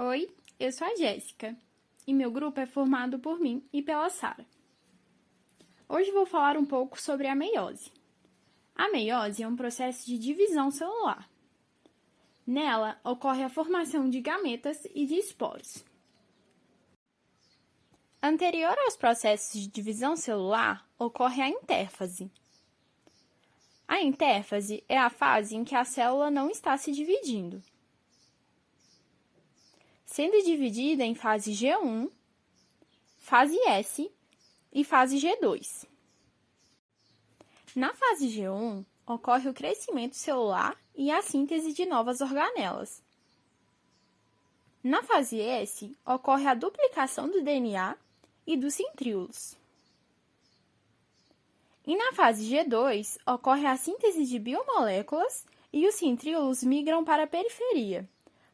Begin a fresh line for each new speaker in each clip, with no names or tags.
Oi, eu sou a Jéssica e meu grupo é formado por mim e pela Sara. Hoje vou falar um pouco sobre a meiose. A meiose é um processo de divisão celular. Nela, ocorre a formação de gametas e de esporos. Anterior aos processos de divisão celular, ocorre a intérfase. A intérfase é a fase em que a célula não está se dividindo, sendo dividida em fase G1, fase S e fase G2. Na fase G1, ocorre o crescimento celular e a síntese de novas organelas. Na fase S, ocorre a duplicação do DNA e dos centríolos. E na fase G2, ocorre a síntese de biomoléculas e os centríolos migram para a periferia,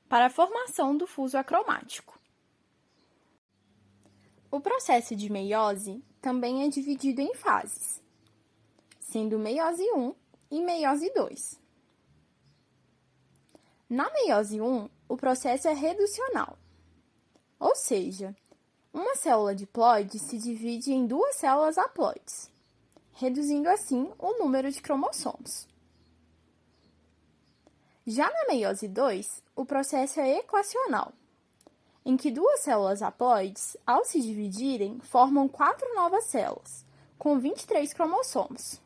para a formação do fuso acromático. O processo de meiose também é dividido em fases, sendo meiose 1 e meiose 2. Na meiose 1, o processo é reducional, ou seja, uma célula diploide se divide em duas células haploides, reduzindo assim o número de cromossomos. Já na meiose 2, o processo é equacional, em que duas células haploides, ao se dividirem, formam 4 novas células, com 23 cromossomos.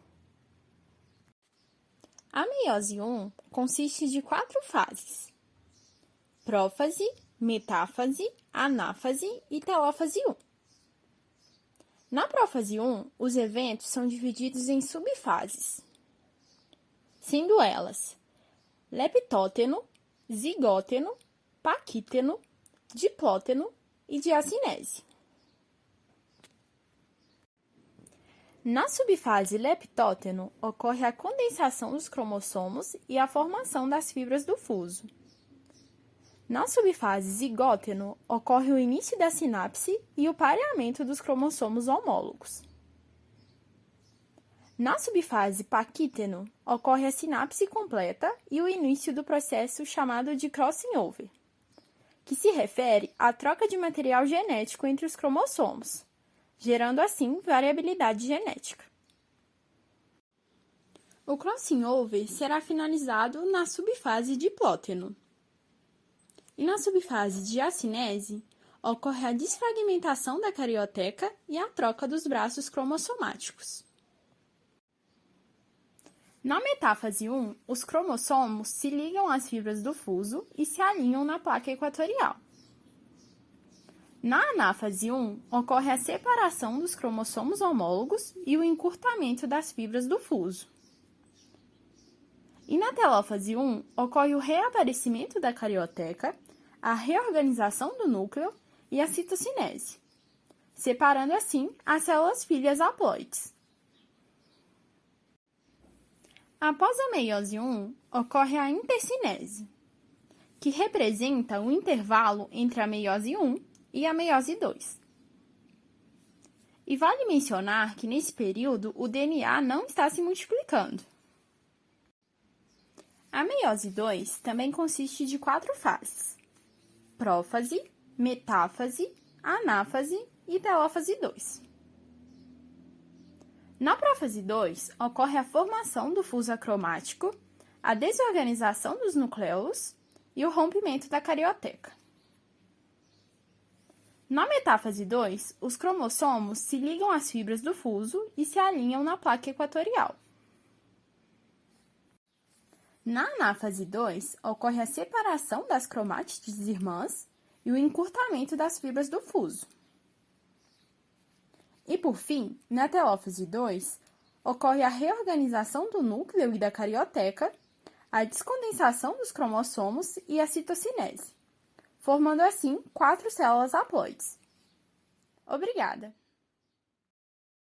A meiose 1 consiste de 4 fases: prófase, metáfase, anáfase e telófase 1. Na prófase 1, os eventos são divididos em subfases, sendo elas leptóteno, zigóteno, paquíteno, diplóteno e diacinese. Na subfase leptóteno, ocorre a condensação dos cromossomos e a formação das fibras do fuso. Na subfase zigóteno, ocorre o início da sinapse e o pareamento dos cromossomos homólogos. Na subfase paquíteno, ocorre a sinapse completa e o início do processo chamado de crossing over, que se refere à troca de material genético entre os cromossomos, gerando assim variabilidade genética. O crossing over será finalizado na subfase diplóteno. E na subfase diacinese, ocorre a desfragmentação da carioteca e a troca dos braços cromossomáticos. Na metáfase 1, os cromossomos se ligam às fibras do fuso e se alinham na placa equatorial. Na anáfase 1, ocorre a separação dos cromossomos homólogos e o encurtamento das fibras do fuso. E na telófase 1, ocorre o reaparecimento da carioteca, a reorganização do núcleo e a citocinese, separando assim as células filhas haploides. Após a meiose 1, ocorre a intercinese, que representa o intervalo entre a meiose 1 e a meiose 2. E vale mencionar que nesse período o DNA não está se multiplicando. A meiose 2 também consiste de 4 fases: prófase, metáfase, anáfase e telófase 2. Na prófase 2, ocorre a formação do fuso acromático, a desorganização dos nucleolos e o rompimento da carioteca. Na metáfase 2, os cromossomos se ligam às fibras do fuso e se alinham na placa equatorial. Na anáfase 2, ocorre a separação das cromátides irmãs e o encurtamento das fibras do fuso. E, por fim, na telófase 2, ocorre a reorganização do núcleo e da carioteca, a descondensação dos cromossomos e a citocinese, formando assim 4 células haploides. Obrigada!